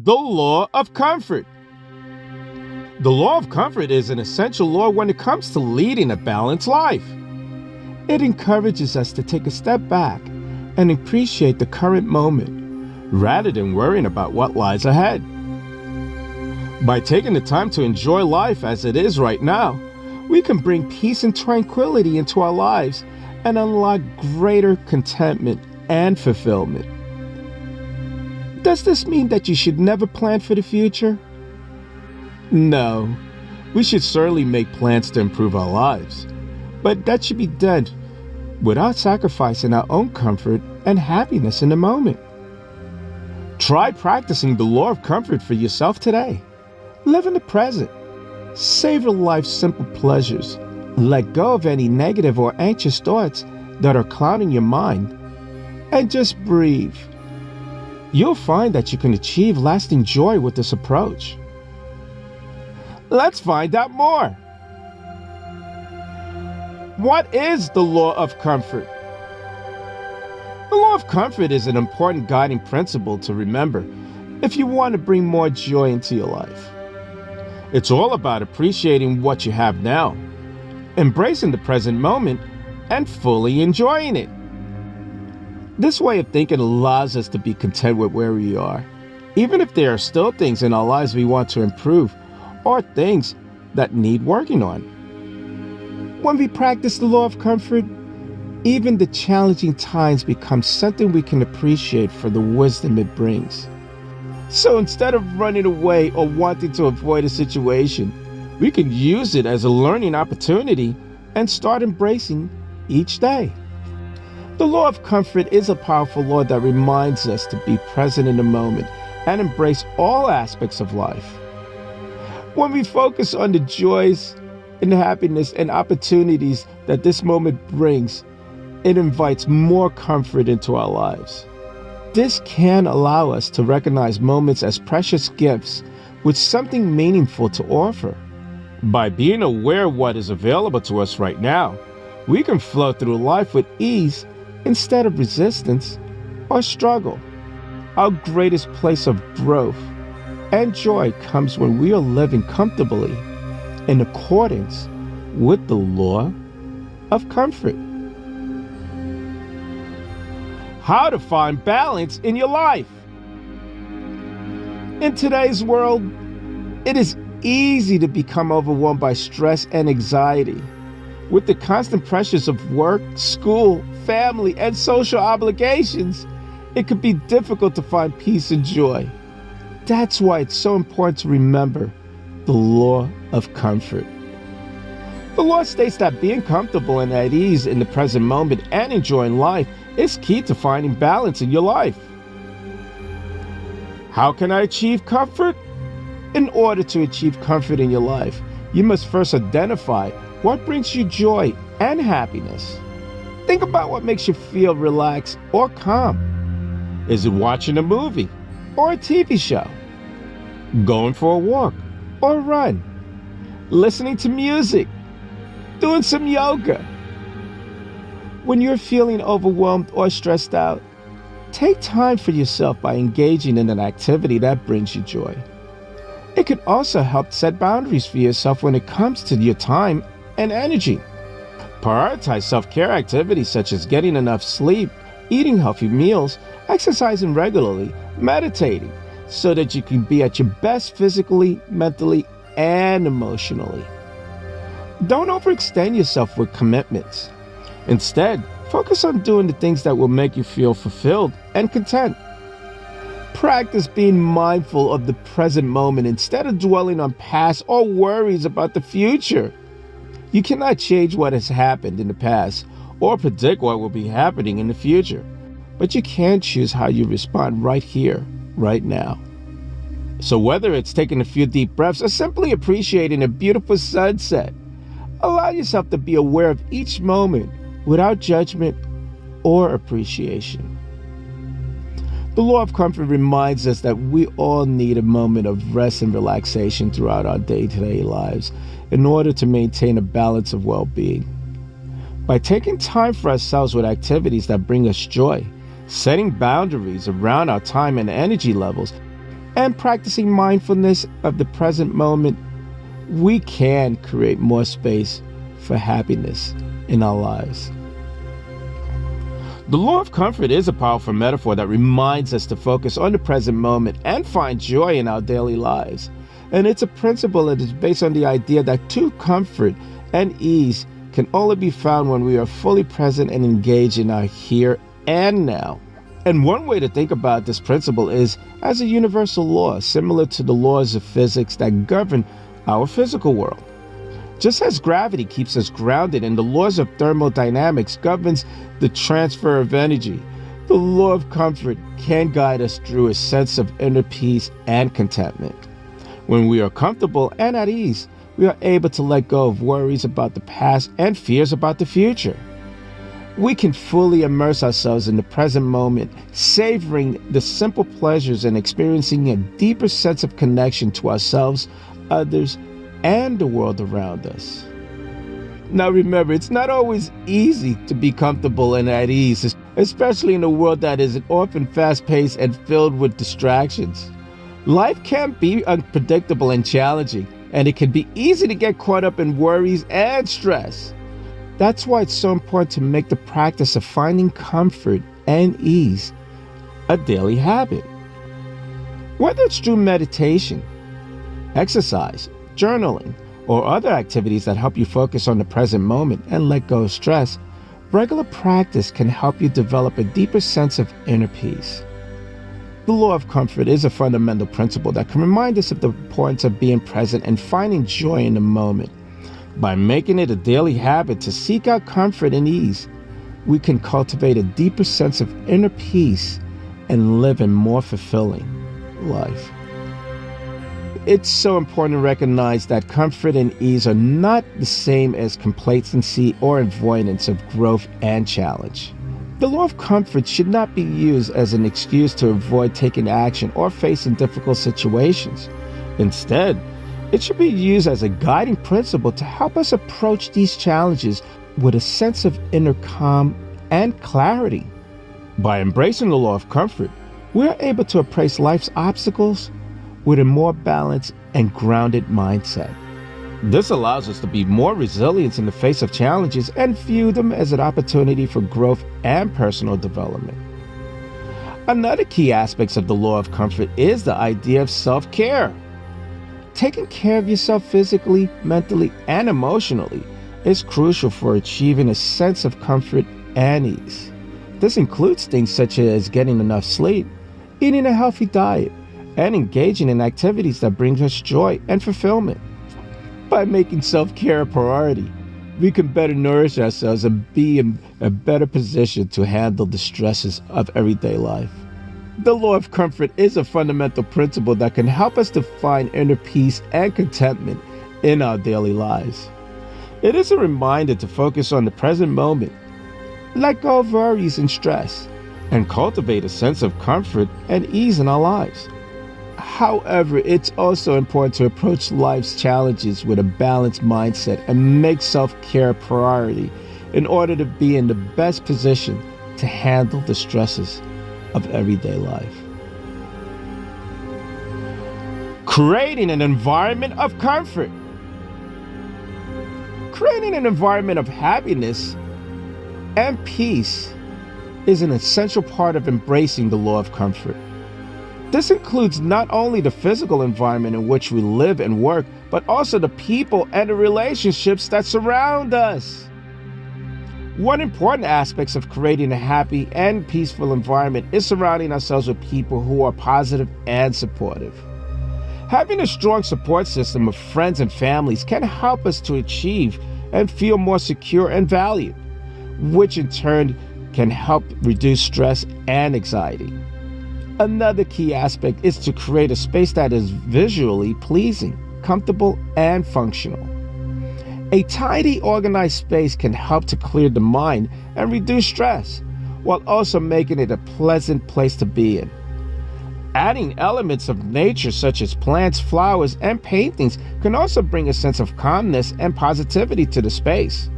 The law of comfort. The law of comfort is an essential law when it comes to leading a balanced life. It encourages us to take a step back and appreciate the current moment rather than worrying about what lies ahead. By taking the time to enjoy life as it is right now, we can bring peace and tranquility into our lives and unlock greater contentment and fulfillment. Does this mean that you should never plan for the future? No, we should certainly make plans to improve our lives, but that should be done without sacrificing our own comfort and happiness in the moment. Try practicing the law of comfort for yourself today. Live in the present. Savor life's simple pleasures. Let go of any negative or anxious thoughts that are clouding your mind, and just breathe. You'll find that you can achieve lasting joy with this approach. Let's find out more. What is the law of comfort? The law of comfort is an important guiding principle to remember if you want to bring more joy into your life. It's all about appreciating what you have now, embracing the present moment, and fully enjoying it. This way of thinking allows us to be content with where we are, even if there are still things in our lives we want to improve or things that need working on. When we practice the law of comfort, even the challenging times become something we can appreciate for the wisdom it brings. So instead of running away or wanting to avoid a situation, we can use it as a learning opportunity and start embracing each day. The law of comfort is a powerful law that reminds us to be present in the moment and embrace all aspects of life. When we focus on the joys and happiness and opportunities that this moment brings, it invites more comfort into our lives. This can allow us to recognize moments as precious gifts with something meaningful to offer. By being aware of what is available to us right now, we can flow through life with ease instead of resistance or struggle. Our greatest place of growth and joy comes when we are living comfortably in accordance with the law of comfort. How to find balance in your life. In today's world, it is easy to become overwhelmed by stress and anxiety. With the constant pressures of work, school, family, and social obligations, it can be difficult to find peace and joy. That's why it's so important to remember the law of comfort. The law states that being comfortable and at ease in the present moment and enjoying life is key to finding balance in your life. How can I achieve comfort? In order to achieve comfort in your life, you must first identify what brings you joy and happiness. Think about what makes you feel relaxed or calm. Is it watching a movie or a TV show? Going for a walk or a run? Listening to music? Doing some yoga? When you're feeling overwhelmed or stressed out, take time for yourself by engaging in an activity that brings you joy. It can also help set boundaries for yourself when it comes to your time and energy. Prioritize self-care activities such as getting enough sleep, eating healthy meals, exercising regularly, meditating, so that you can be at your best physically, mentally, and emotionally. Don't overextend yourself with commitments. Instead, focus on doing the things that will make you feel fulfilled and content. Practice being mindful of the present moment instead of dwelling on past or worries about the future. You cannot change what has happened in the past or predict what will be happening in the future, but you can choose how you respond right here, right now. So whether it's taking a few deep breaths or simply appreciating a beautiful sunset, allow yourself to be aware of each moment without judgment or appreciation. The law of comfort reminds us that we all need a moment of rest and relaxation throughout our day-to-day lives in order to maintain a balance of well-being. By taking time for ourselves with activities that bring us joy, setting boundaries around our time and energy levels, and practicing mindfulness of the present moment, we can create more space for happiness in our lives. The law of comfort is a powerful metaphor that reminds us to focus on the present moment and find joy in our daily lives. And it's a principle that is based on the idea that true comfort and ease can only be found when we are fully present and engaged in our here and now. And one way to think about this principle is as a universal law, similar to the laws of physics that govern our physical world. Just as gravity keeps us grounded and the laws of thermodynamics governs the transfer of energy, the law of comfort can guide us through a sense of inner peace and contentment. When we are comfortable and at ease, we are able to let go of worries about the past and fears about the future. We can fully immerse ourselves in the present moment, savoring the simple pleasures and experiencing a deeper sense of connection to ourselves, others, and the world around us. Now remember, it's not always easy to be comfortable and at ease, especially in a world that is often fast-paced and filled with distractions. Life can be unpredictable and challenging, and it can be easy to get caught up in worries and stress. That's why it's so important to make the practice of finding comfort and ease a daily habit. Whether it's through meditation, exercise, journaling, or other activities that help you focus on the present moment and let go of stress, regular practice can help you develop a deeper sense of inner peace. The law of comfort is a fundamental principle that can remind us of the importance of being present and finding joy in the moment. By making it a daily habit to seek out comfort and ease, we can cultivate a deeper sense of inner peace and live a more fulfilling life. It's so important to recognize that comfort and ease are not the same as complacency or avoidance of growth and challenge. The law of comfort should not be used as an excuse to avoid taking action or facing difficult situations. Instead, it should be used as a guiding principle to help us approach these challenges with a sense of inner calm and clarity. By embracing the law of comfort, we are able to approach life's obstacles with a more balanced and grounded mindset. This allows us to be more resilient in the face of challenges and view them as an opportunity for growth and personal development. Another key aspect of the law of comfort is the idea of self-care. Taking care of yourself physically, mentally, and emotionally is crucial for achieving a sense of comfort and ease. This includes things such as getting enough sleep, eating a healthy diet, and engaging in activities that bring us joy and fulfillment. By making self-care a priority, we can better nourish ourselves and be in a better position to handle the stresses of everyday life. The law of comfort is a fundamental principle that can help us to find inner peace and contentment in our daily lives. It is a reminder to focus on the present moment, let go of worries and stress, and cultivate a sense of comfort and ease in our lives. However, it's also important to approach life's challenges with a balanced mindset and make self-care a priority in order to be in the best position to handle the stresses of everyday life. Creating an environment of comfort. Creating an environment of happiness and peace is an essential part of embracing the law of comfort. This includes not only the physical environment in which we live and work, but also the people and the relationships that surround us. One important aspect of creating a happy and peaceful environment is surrounding ourselves with people who are positive and supportive. Having a strong support system of friends and families can help us to achieve and feel more secure and valued, which in turn can help reduce stress and anxiety. Another key aspect is to create a space that is visually pleasing, comfortable, and functional. A tidy, organized space can help to clear the mind and reduce stress, while also making it a pleasant place to be in. Adding elements of nature such as plants, flowers, and paintings can also bring a sense of calmness and positivity to the space.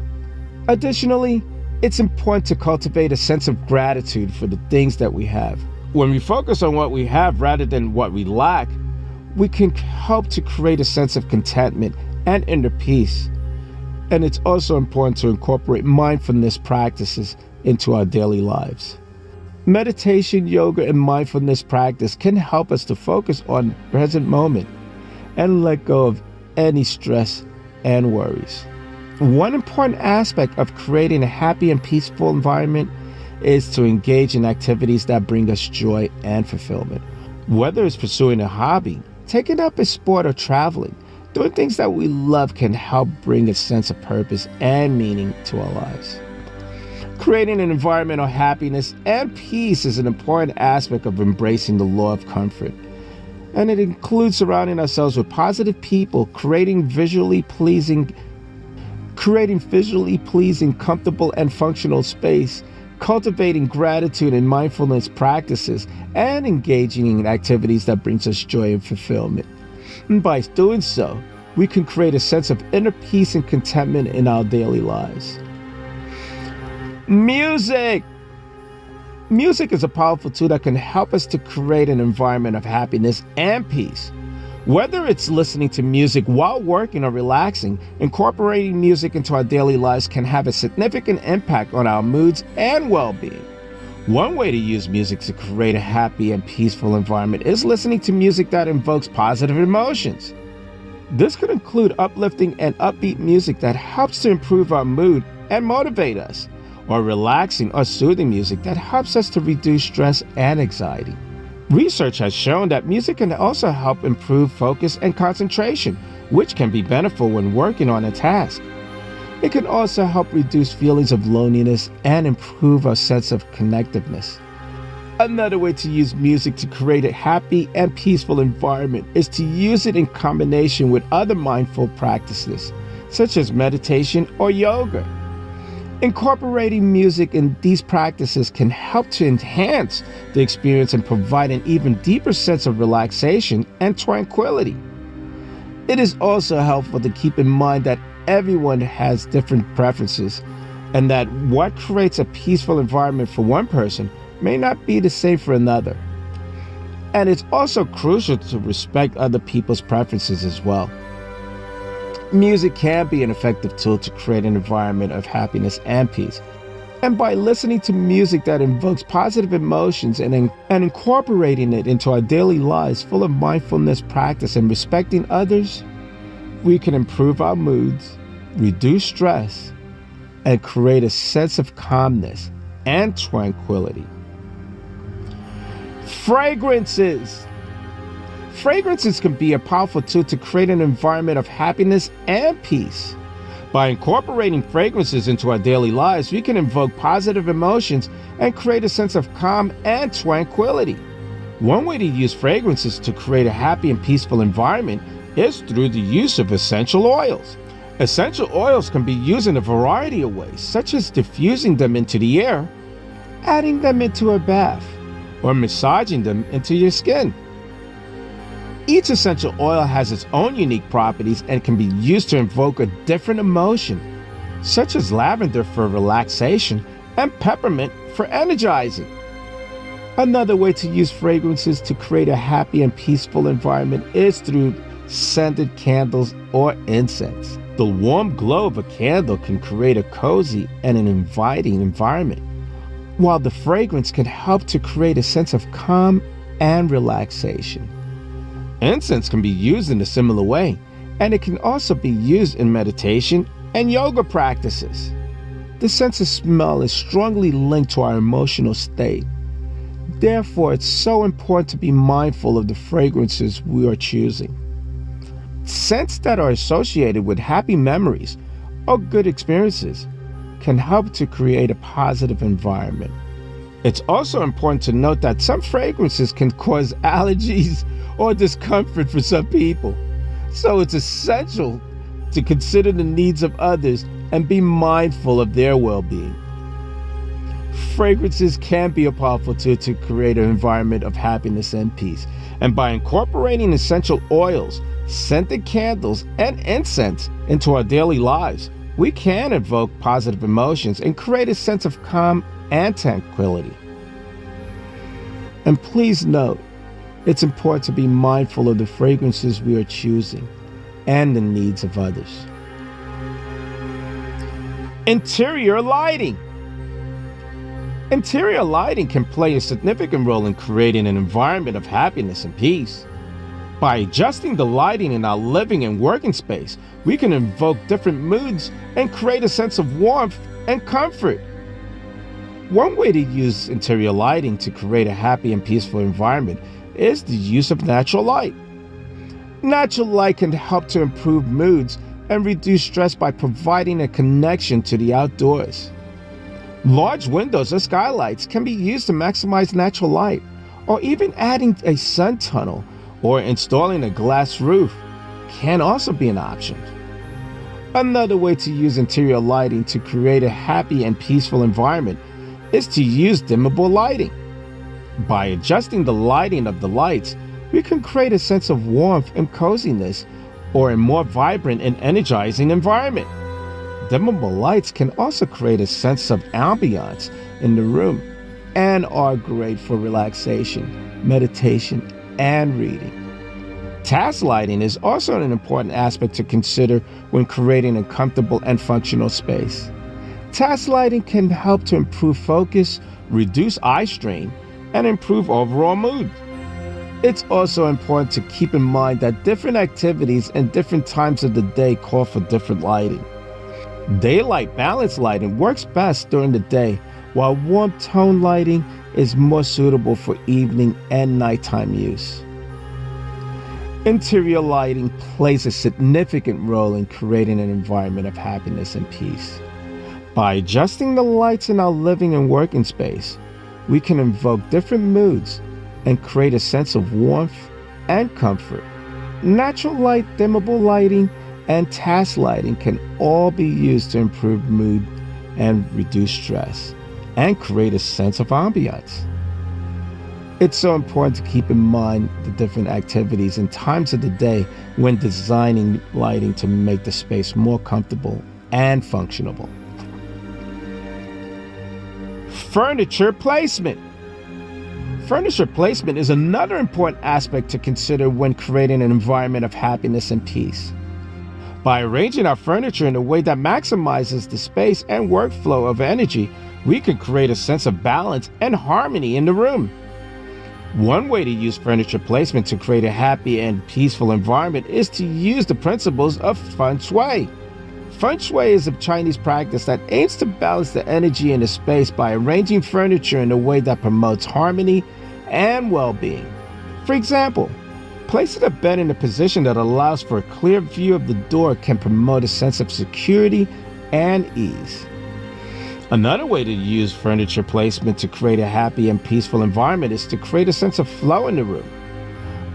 Additionally, it's important to cultivate a sense of gratitude for the things that we have. When we focus on what we have rather than what we lack, we can help to create a sense of contentment and inner peace. And it's also important to incorporate mindfulness practices into our daily lives. Meditation, yoga, and mindfulness practice can help us to focus on the present moment and let go of any stress and worries. One important aspect of creating a happy and peaceful environment is to engage in activities that bring us joy and fulfillment. Whether it's pursuing a hobby, taking up a sport, or traveling, doing things that we love can help bring a sense of purpose and meaning to our lives. Creating an environment of happiness and peace is an important aspect of embracing the law of comfort. And it includes surrounding ourselves with positive people, creating visually pleasing, comfortable, and functional space, cultivating gratitude and mindfulness practices, and engaging in activities that brings us joy and fulfillment. And by doing so, we can create a sense of inner peace and contentment in our daily lives. Music! Music is a powerful tool that can help us to create an environment of happiness and peace. Whether it's listening to music while working or relaxing, incorporating music into our daily lives can have a significant impact on our moods and well-being. One way to use music to create a happy and peaceful environment is listening to music that invokes positive emotions. This could include uplifting and upbeat music that helps to improve our mood and motivate us, or relaxing or soothing music that helps us to reduce stress and anxiety. Research has shown that music can also help improve focus and concentration, which can be beneficial when working on a task. It can also help reduce feelings of loneliness and improve our sense of connectiveness. Another way to use music to create a happy and peaceful environment is to use it in combination with other mindful practices, such as meditation or yoga. Incorporating music in these practices can help to enhance the experience and provide an even deeper sense of relaxation and tranquility. It is also helpful to keep in mind that everyone has different preferences, and that what creates a peaceful environment for one person may not be the same for another. And it's also crucial to respect other people's preferences as well. Music can be an effective tool to create an environment of happiness and peace. And by listening to music that invokes positive emotions and incorporating it into our daily lives full of mindfulness practice and respecting others, we can improve our moods, reduce stress, and create a sense of calmness and tranquility. Fragrances. Fragrances can be a powerful tool to create an environment of happiness and peace. By incorporating fragrances into our daily lives, we can invoke positive emotions and create a sense of calm and tranquility. One way to use fragrances to create a happy and peaceful environment is through the use of essential oils. Essential oils can be used in a variety of ways, such as diffusing them into the air, adding them into a bath, or massaging them into your skin. Each essential oil has its own unique properties and can be used to invoke a different emotion, such as lavender for relaxation and peppermint for energizing. Another way to use fragrances to create a happy and peaceful environment is through scented candles or incense. The warm glow of a candle can create a cozy and an inviting environment, while the fragrance can help to create a sense of calm and relaxation. Incense can be used in a similar way, and it can also be used in meditation and yoga practices. The sense of smell is strongly linked to our emotional state. Therefore, it's so important to be mindful of the fragrances we are choosing. Scents that are associated with happy memories or good experiences can help to create a positive environment. It's also important to note that some fragrances can cause allergies or discomfort for some people. So it's essential to consider the needs of others and be mindful of their well-being. Fragrances can be a powerful tool to create an environment of happiness and peace. And by incorporating essential oils, scented candles, and incense into our daily lives, we can evoke positive emotions and create a sense of calm and tranquility. And please note, it's important to be mindful of the fragrances we are choosing and the needs of others. Interior lighting. Interior lighting can play a significant role in creating an environment of happiness and peace. By adjusting the lighting in our living and working space, we can invoke different moods and create a sense of warmth and comfort. One way to use interior lighting to create a happy and peaceful environment is the use of natural light. Natural light can help to improve moods and reduce stress by providing a connection to the outdoors. Large windows or skylights can be used to maximize natural light, or even adding a sun tunnel or installing a glass roof can also be an option. Another way to use interior lighting to create a happy and peaceful environment is to use dimmable lighting. By adjusting the lighting of the lights, we can create a sense of warmth and coziness, or a more vibrant and energizing environment. Dimmable lights can also create a sense of ambiance in the room and are great for relaxation, meditation, and reading. Task lighting is also an important aspect to consider when creating a comfortable and functional space. Task lighting can help to improve focus, reduce eye strain, and improve overall mood. It's also important to keep in mind that different activities and different times of the day call for different lighting. Daylight balance lighting works best during the day, while warm tone lighting is more suitable for evening and nighttime use. Interior lighting plays a significant role in creating an environment of happiness and peace. By adjusting the lights in our living and working space, we can invoke different moods and create a sense of warmth and comfort. Natural light, dimmable lighting, and task lighting can all be used to improve mood and reduce stress and create a sense of ambiance. It's so important to keep in mind the different activities and times of the day when designing lighting to make the space more comfortable and functional. Furniture placement. Furniture placement is another important aspect to consider when creating an environment of happiness and peace. By arranging our furniture in a way that maximizes the space and workflow of energy, we can create a sense of balance and harmony in the room. One way to use furniture placement to create a happy and peaceful environment is to use the principles of feng shui. Feng shui is a Chinese practice that aims to balance the energy in a space by arranging furniture in a way that promotes harmony and well-being. For example, placing a bed in a position that allows for a clear view of the door can promote a sense of security and ease. Another way to use furniture placement to create a happy and peaceful environment is to create a sense of flow in the room.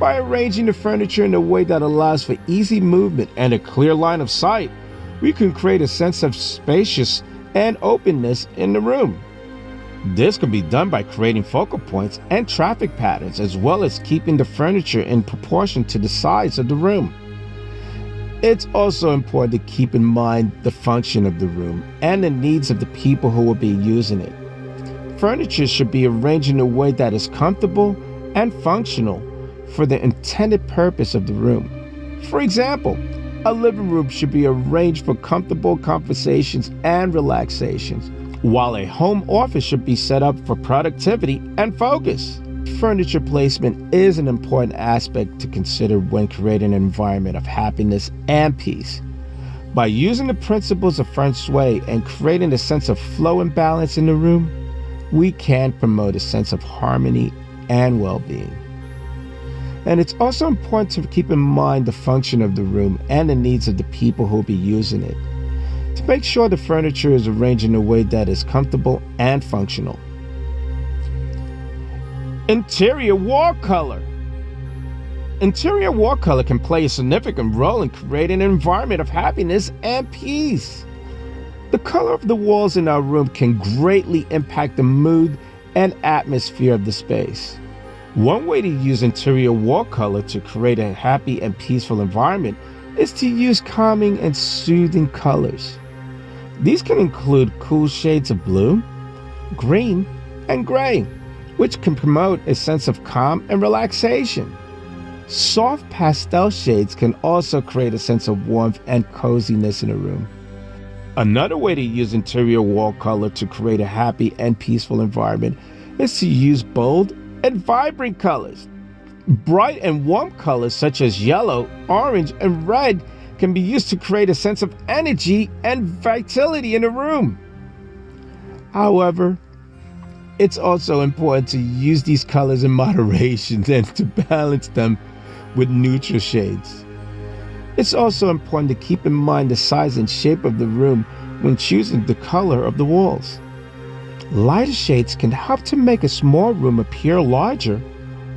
By arranging the furniture in a way that allows for easy movement and a clear line of sight, we can create a sense of spacious and openness in the room. This can be done by creating focal points and traffic patterns, as well as keeping the furniture in proportion to the size of the room. It's also important to keep in mind the function of the room and the needs of the people who will be using it. Furniture should be arranged in a way that is comfortable and functional for the intended purpose of the room. For example, a living room should be arranged for comfortable conversations and relaxations, while a home office should be set up for productivity and focus. Furniture placement is an important aspect to consider when creating an environment of happiness and peace. By using the principles of feng shui and creating a sense of flow and balance in the room, we can promote a sense of harmony and well-being. And it's also important to keep in mind the function of the room and the needs of the people who will be using it, to make sure the furniture is arranged in a way that is comfortable and functional. Interior wall color. Interior wall color can play a significant role in creating an environment of happiness and peace. The color of the walls in our room can greatly impact the mood and atmosphere of the space. One way to use interior wall color to create a happy and peaceful environment is to use calming and soothing colors. These can include cool shades of blue, green, and gray, which can promote a sense of calm and relaxation. Soft pastel shades can also create a sense of warmth and coziness in a room. Another way to use interior wall color to create a happy and peaceful environment is to use bold and vibrant colors. Bright and warm colors such as yellow, orange, and red can be used to create a sense of energy and vitality in a room. However, it's also important to use these colors in moderation and to balance them with neutral shades. It's also important to keep in mind the size and shape of the room when choosing the color of the walls. Lighter shades can help to make a small room appear larger,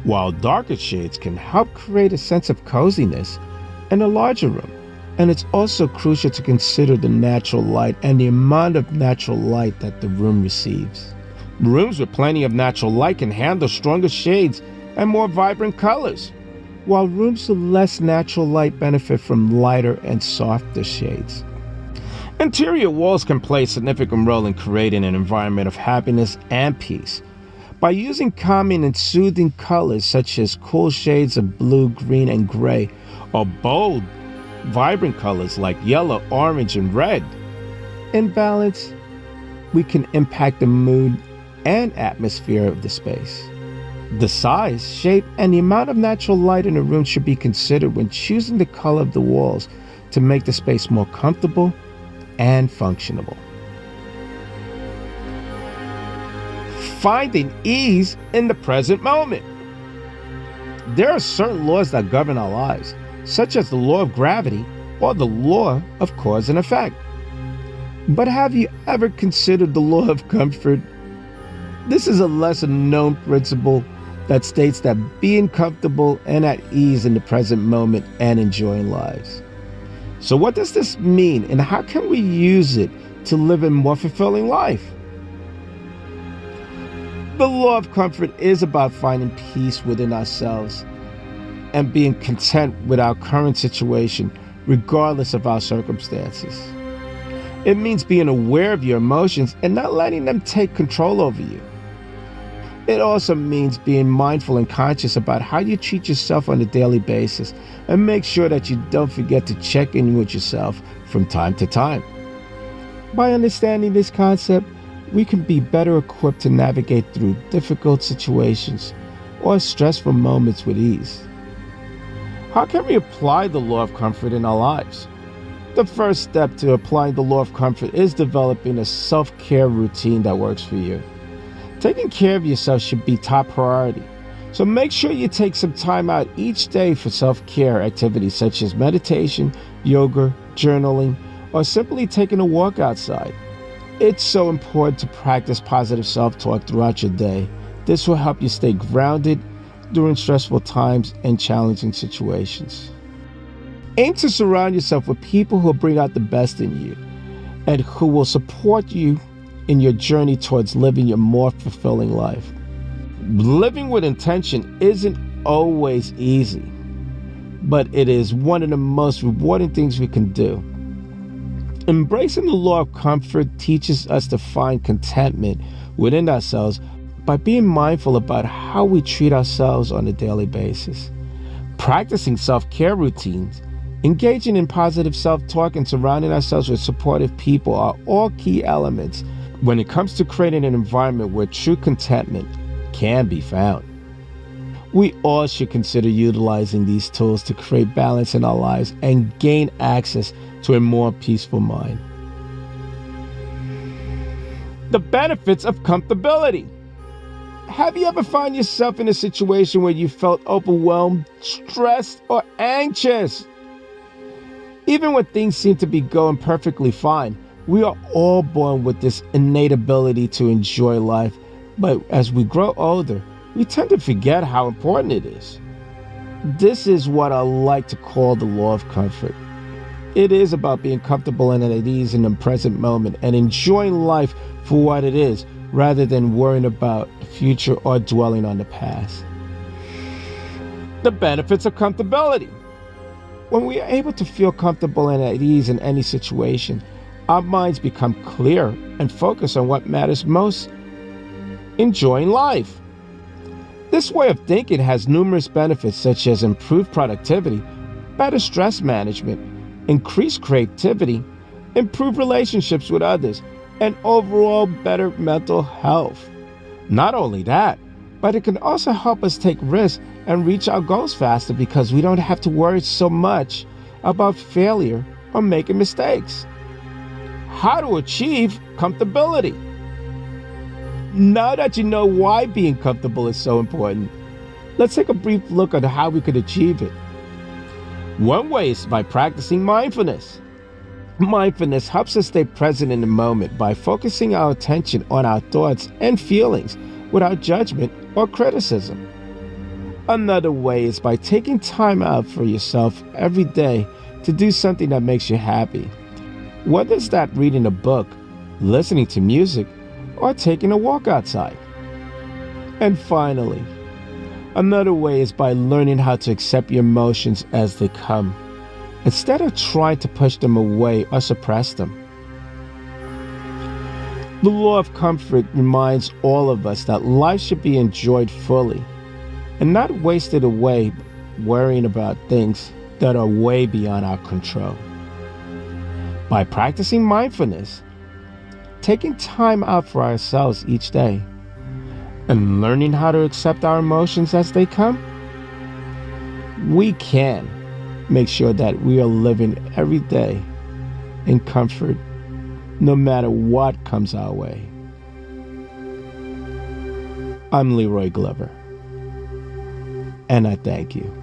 while darker shades can help create a sense of coziness in a larger room. And it's also crucial to consider the natural light and the amount of natural light that the room receives. Rooms with plenty of natural light can handle stronger shades and more vibrant colors, while rooms with less natural light benefit from lighter and softer shades. Interior walls can play a significant role in creating an environment of happiness and peace. By using calming and soothing colors such as cool shades of blue, green, and gray, or bold, vibrant colors like yellow, orange, and red, in balance, we can impact the mood and atmosphere of the space. The size, shape, and the amount of natural light in a room should be considered when choosing the color of the walls to make the space more comfortable and functional. Finding ease in the present moment. There are certain laws that govern our lives, such as the law of gravity or the law of cause and effect. But have you ever considered the law of comfort? This is a lesser known principle that states that being comfortable and at ease in the present moment and enjoying lives. So what does this mean, and how can we use it to live a more fulfilling life? The law of comfort is about finding peace within ourselves and being content with our current situation, regardless of our circumstances. It means being aware of your emotions and not letting them take control over you. It also means being mindful and conscious about how you treat yourself on a daily basis, and make sure that you don't forget to check in with yourself from time to time. By understanding this concept, we can be better equipped to navigate through difficult situations or stressful moments with ease. How can we apply the law of comfort in our lives? The first step to applying the law of comfort is developing a self-care routine that works for you. Taking care of yourself should be top priority, so make sure you take some time out each day for self-care activities such as meditation, yoga, journaling, or simply taking a walk outside. It's so important to practice positive self-talk throughout your day. This will help you stay grounded during stressful times and challenging situations. Aim to surround yourself with people who bring out the best in you and who will support you in your journey towards living your more fulfilling life. Living with intention isn't always easy, but it is one of the most rewarding things we can do. Embracing the law of comfort teaches us to find contentment within ourselves by being mindful about how we treat ourselves on a daily basis. Practicing self-care routines, engaging in positive self-talk, and surrounding ourselves with supportive people are all key elements when it comes to creating an environment where true contentment can be found. We all should consider utilizing these tools to create balance in our lives and gain access to a more peaceful mind. The benefits of comfortability. Have you ever found yourself in a situation where you felt overwhelmed, stressed, or anxious? Even when things seem to be going perfectly fine, we are all born with this innate ability to enjoy life, but as we grow older, we tend to forget how important it is. This is what I like to call the law of comfort. It is about being comfortable and at ease in the present moment and enjoying life for what it is, rather than worrying about the future or dwelling on the past. The benefits of comfortability. When we are able to feel comfortable and at ease in any situation, our minds become clear and focus on what matters most: enjoying life. This way of thinking has numerous benefits such as improved productivity, better stress management, increased creativity, improved relationships with others, and overall better mental health. Not only that, but it can also help us take risks and reach our goals faster because we don't have to worry so much about failure or making mistakes. How to achieve comfortability. Now that you know why being comfortable is so important, let's take a brief look at how we could achieve it. One way is by practicing mindfulness. Mindfulness helps us stay present in the moment by focusing our attention on our thoughts and feelings without judgment or criticism. Another way is by taking time out for yourself every day to do something that makes you happy. Whether it's that reading a book, listening to music, or taking a walk outside. And finally, another way is by learning how to accept your emotions as they come, instead of trying to push them away or suppress them. The law of comfort reminds all of us that life should be enjoyed fully and not wasted away worrying about things that are way beyond our control. By practicing mindfulness, taking time out for ourselves each day, and learning how to accept our emotions as they come, we can make sure that we are living every day in comfort, no matter what comes our way. I'm Leroy Glover, and I thank you.